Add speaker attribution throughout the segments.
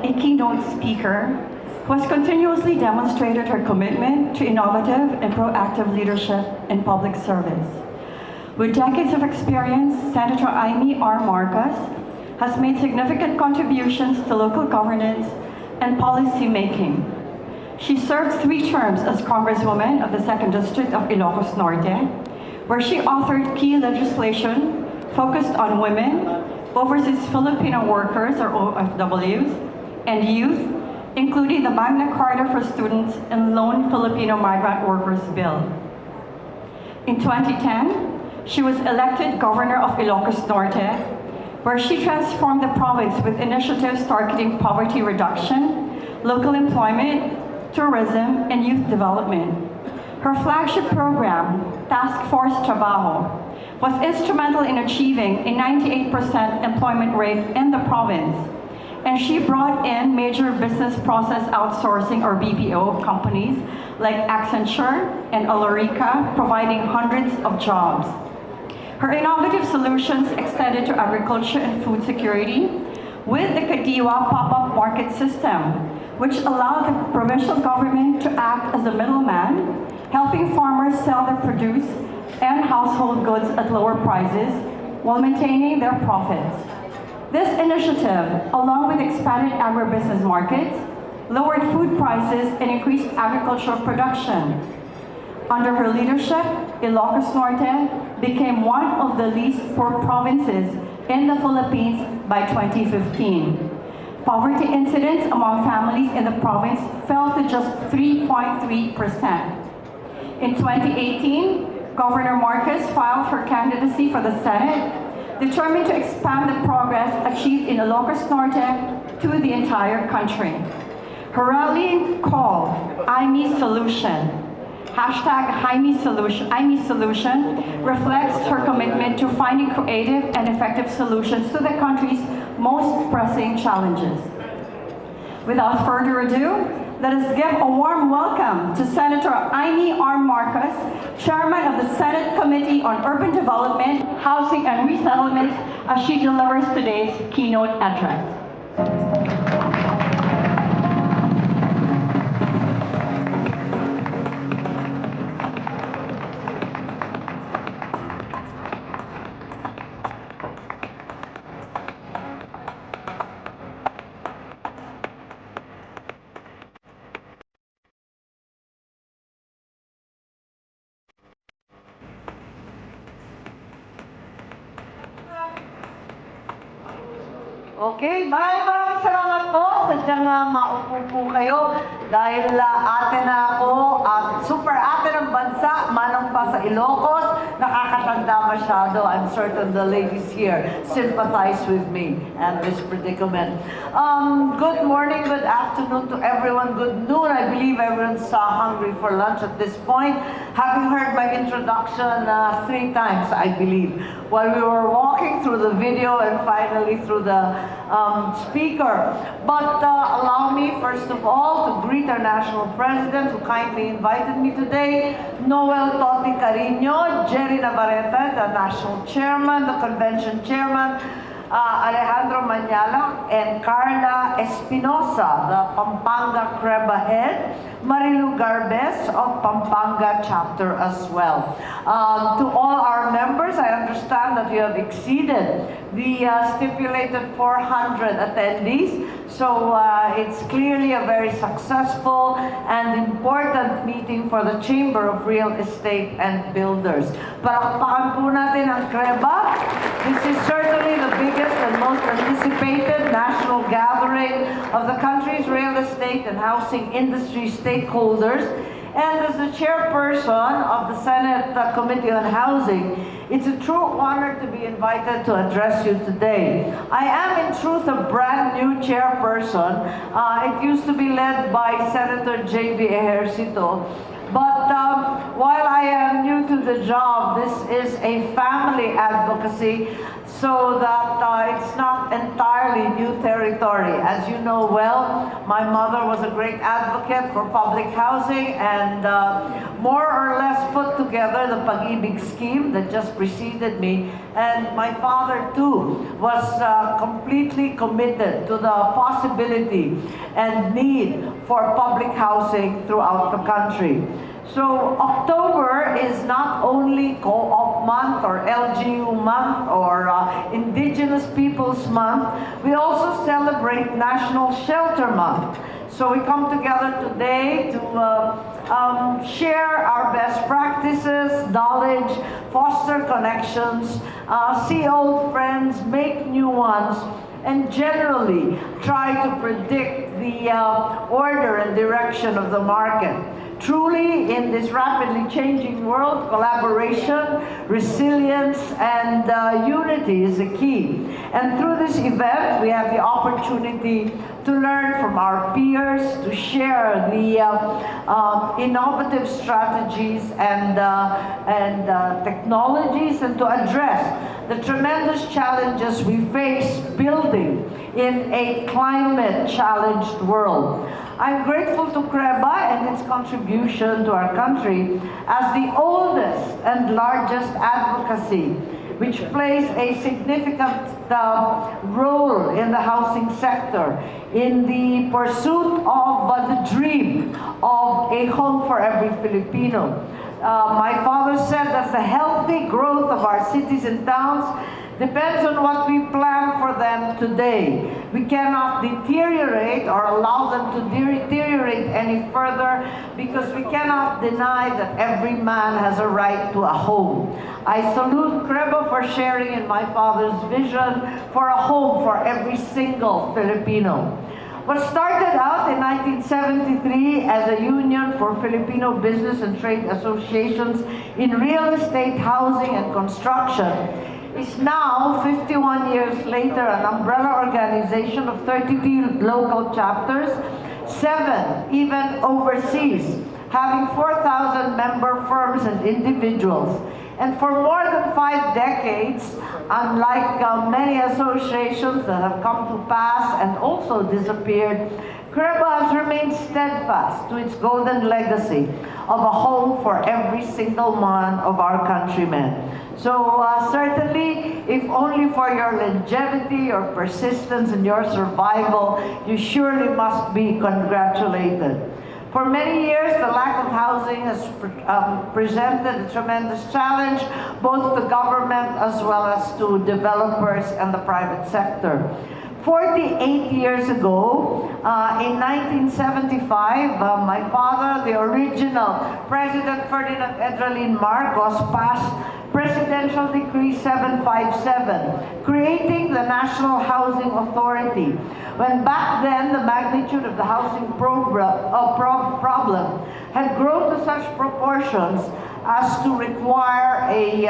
Speaker 1: a keynote speaker who has continuously demonstrated her commitment to innovative and proactive leadership in public service. With decades of experience, Senator IMEE MARCOS has made significant contributions to local governance and policy making. She served 3 terms as Congresswoman of the 2nd District of Ilocos Norte, where she authored key legislation focused on women, overseas Filipino workers or OFWs, and youth, including the Magna Carta for Students and Lone Filipino Migrant Workers Bill. In 2010, she was elected Governor of Ilocos Norte, where she transformed the province with initiatives targeting poverty reduction, local employment, tourism, and youth development. Her flagship program, Task Force Trabajo, was instrumental in achieving a 98% employment rate in the province, and she brought in major business process outsourcing or BPO companies like Accenture and Alorica, providing hundreds of jobs. Her innovative solutions extended to agriculture and food security with the Kadiwa pop-up market system, which allowed the provincial government to act as a middleman, helping farmers sell their produce and household goods at lower prices while maintaining their profits. This initiative, along with expanded agribusiness markets, lowered food prices and increased agricultural production. Under her leadership, Ilocos Norte became one of the least poor provinces in the Philippines by 2015. Poverty incidence among families in the province fell to just 3.3%. In 2018, Governor Marcos filed her candidacy for the Senate, determined to expand the progress achieved in Ilocos Norte to the entire country. Her rallying call, IMEE Solution, #IMEE Solution, reflects her commitment to finding creative and effective solutions to the country's most pressing challenges. Without further ado, let us give a warm welcome to Senator IMEE MARCOS, Chairman of the Senate Committee on Urban Development, Housing and Resettlement, as she delivers today's keynote address.
Speaker 2: Okay, maraming salamat po. Sadyang maupo po kayo dahil ate na ako at super ate ng bansa, manong pa sa Ilocos, nakakatanda masyado. I'm certain the ladies here sympathize with me and this predicament. Good morning, good afternoon to everyone. Good noon. I believe everyone's hungry for lunch at this point. Having heard my introduction 3 times, I believe, while we were walking through the video and finally through the speaker. But allow me, first of all, to greet our National President who kindly invited me today, Noel Toti Carino, Jerry Navarrete, the National Chairman, the Convention Chairman, Alejandro Mañala, and Carla Espinosa, the Pampanga CREBA head, Marilu Garbes of Pampanga chapter as well. To all our members, I understand that you have exceeded the stipulated 400 attendees. So it's clearly a very successful and important meeting for the Chamber of Real Estate and Builders. Palakpakan po natin ang CREBA. This is certainly the biggest and most anticipated national gathering of the country's real estate and housing industry stakeholders. And as the chairperson of the Senate Committee on Housing, it's a true honor to be invited to address you today. I am in truth a brand new chairperson. It used to be led by Senator J.V. Ejercito. But while I am new to the job, this is a family advocacy, so that it's not entirely new territory. As you know well, my mother was a great advocate for public housing and more or less put together the Pag-ibig scheme that just preceded me. And my father too was completely committed to the possibility and need for public housing throughout the country. So October is not only Co-op Month or LGU Month or Indigenous Peoples Month, we also celebrate National Shelter Month. So we come together today to share our best practices, knowledge, foster connections, see old friends, make new ones, and generally try to predict the order and direction of the market. Truly, in this rapidly changing world, collaboration, resilience, and unity is the key. And through this event, we have the opportunity to learn from our peers, to share the innovative strategies and technologies, and to address the tremendous challenges we face building in a climate-challenged world. I'm grateful to CREBA and its contribution to our country as the oldest and largest advocacy, which plays a significant role in the housing sector in the pursuit of the dream of a home for every Filipino. My father said that the healthy growth of our cities and towns depends on what we plan for them today. We cannot deteriorate or allow them to deteriorate any further because we cannot deny that every man has a right to a home. I salute CREBA for sharing in my father's vision for a home for every single Filipino. What started out in 1973 as a union for Filipino business and trade associations in real estate, housing, and construction is now, 51 years later, an umbrella organization of 32 local chapters, 7 even overseas, having 4,000 member firms and individuals. And for more than 5 decades, unlike many associations that have come to pass and also disappeared, CREBA has remained steadfast to its golden legacy of a home for every single one of our countrymen. So certainly, if only for your longevity, your persistence, and your survival, you surely must be congratulated. For many years, the lack of housing has presented a tremendous challenge, both to government as well as to developers and the private sector. 48 years ago, in 1975, my father, the original President Ferdinand Edralin Marcos, passed Presidential Decree 757, creating the National Housing Authority. When back then, the magnitude of the housing problem had grown to such proportions as to require a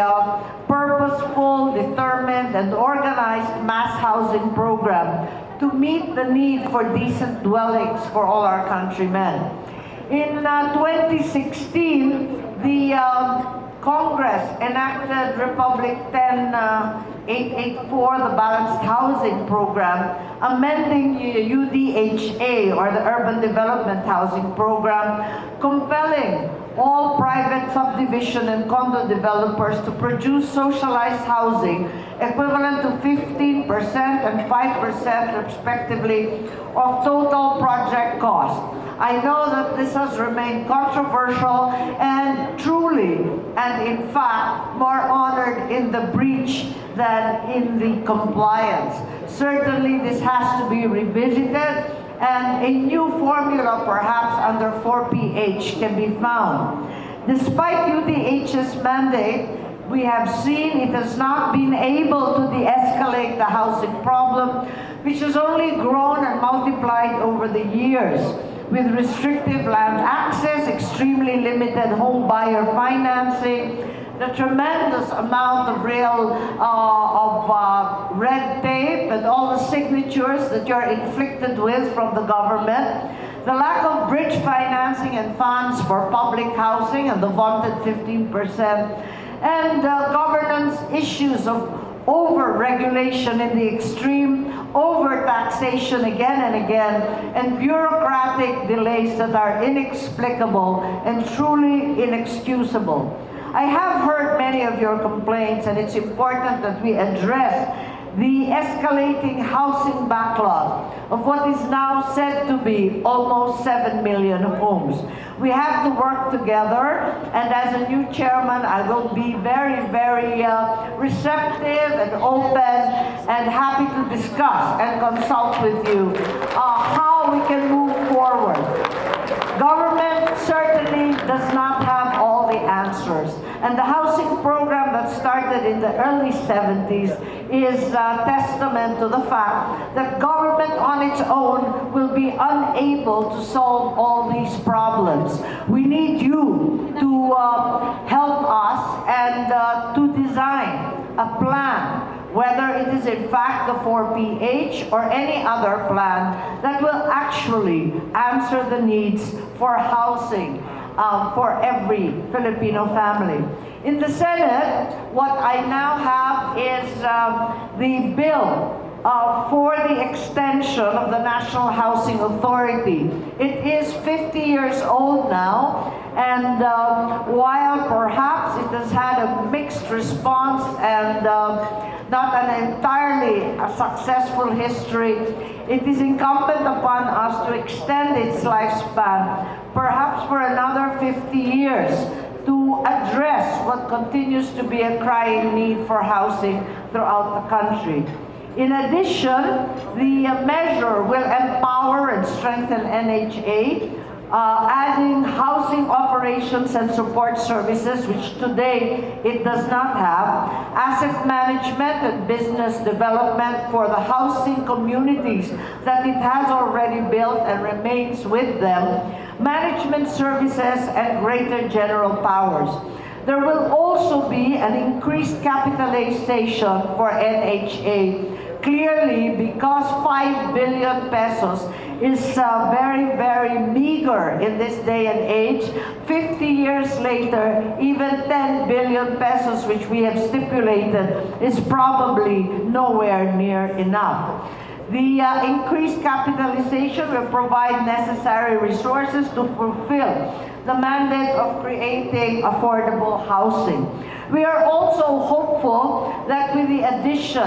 Speaker 2: purposeful, determined, and organized mass housing program to meet the need for decent dwellings for all our countrymen. In 2016, the Congress enacted Republic 10884, the Balanced Housing Program, amending UDHA, or the Urban Development Housing Program, compelling all private subdivision and condo developers to produce socialized housing equivalent to 15% and 5% respectively of total project cost. I know that this has remained controversial and truly, and in fact, more honored in the breach than in the compliance. Certainly, this has to be revisited, and a new formula, perhaps under 4PH, can be found. Despite UDH's mandate, we have seen it has not been able to de-escalate the housing problem, which has only grown and multiplied over the years, with restrictive land access, extremely limited home buyer financing, the tremendous amount of red tape and all the signatures that you're inflicted with from the government, The lack of bridge financing and funds for public housing and the vaunted 15%, and governance issues of over-regulation in the extreme, over-taxation again and again, and bureaucratic delays that are inexplicable and truly inexcusable. I have heard many of your complaints, and it's important that we address the escalating housing backlog of what is now said to be almost 7 million homes. We have to work together, and as a new chairman, I will be very, very receptive and open and happy to discuss and consult with you how we can move forward. Government certainly does not have all the answers, and the housing program that started in the early 70s is a testament to the fact that government on its own will be unable to solve all these problems. We need you to help us and to design a plan, whether it is in fact the 4PH or any other plan that will actually answer the needs for housing for every Filipino family. In the Senate, what I now have is the bill for the extension of the National Housing Authority. It is 50 years old now, and while perhaps it has had a mixed response and not an entirely successful history, it is incumbent upon us to extend its lifespan, perhaps for another 50 years, to address what continues to be a crying need for housing throughout the country. In addition, the measure will empower and strengthen NHA, adding housing operations and support services, which today it does not have, asset management and business development for the housing communities that it has already built and remains with them, management services, and greater general powers. There will also be an increased capitalization for NHA, clearly because 5 billion pesos is very, very meager in this day and age. 50 years later, even 10 billion pesos, which we have stipulated, is probably nowhere near enough. The increased capitalization will provide necessary resources to fulfill the mandate of creating affordable housing. We are also hopeful that with the addition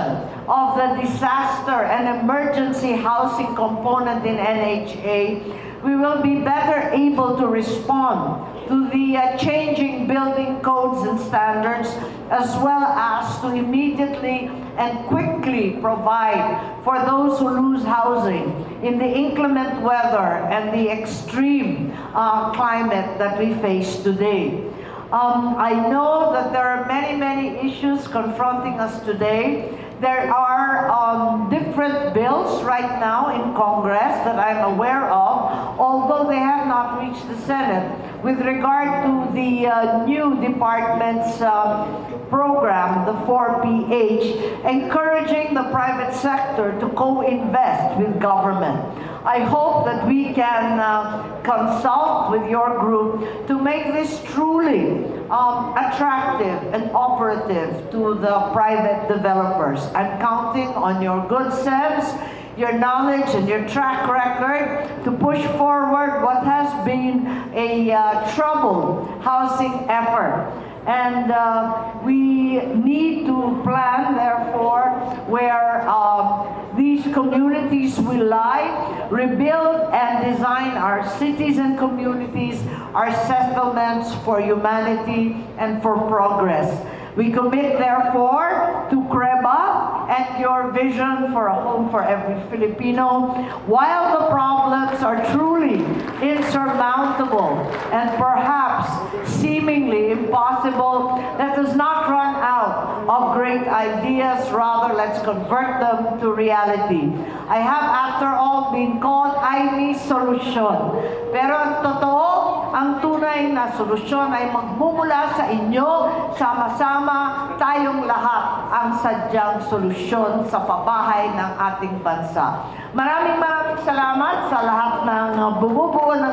Speaker 2: of the disaster and emergency housing component in NHA, we will be better able to respond to the changing building codes and standards, as well as to immediately and quickly provide for those who lose housing in the inclement weather and the extreme climate that we face today. I know that there are many, many issues confronting us today. There are different bills right now in Congress that I'm aware of, although they have not reached the Senate, with regard to the new department's program, the 4PH, encouraging the private sector to co-invest with government. I hope that we can consult with your group to make this truly attractive and operative to the private developers. I'm counting on your good sense, your knowledge, and your track record to push forward what has been a troubled housing effort. And we need to plan, therefore, where these communities will lie, rebuild and design our cities and communities, our settlements for humanity and for progress. We commit, therefore, to CREBA and your vision for a home for every Filipino. While the problems are truly insurmountable and perhaps seemingly impossible, let us not run out of great ideas. Rather, let's convert them to reality. I have, after all, been called IMEE solution. Pero ang totoo, ang tunay na solusyon ay magmumula sa inyo, sama-sama tayong lahat ang sadyang solusyon sa pabahay ng ating bansa. Maraming salamat sa lahat ng bumubuo ng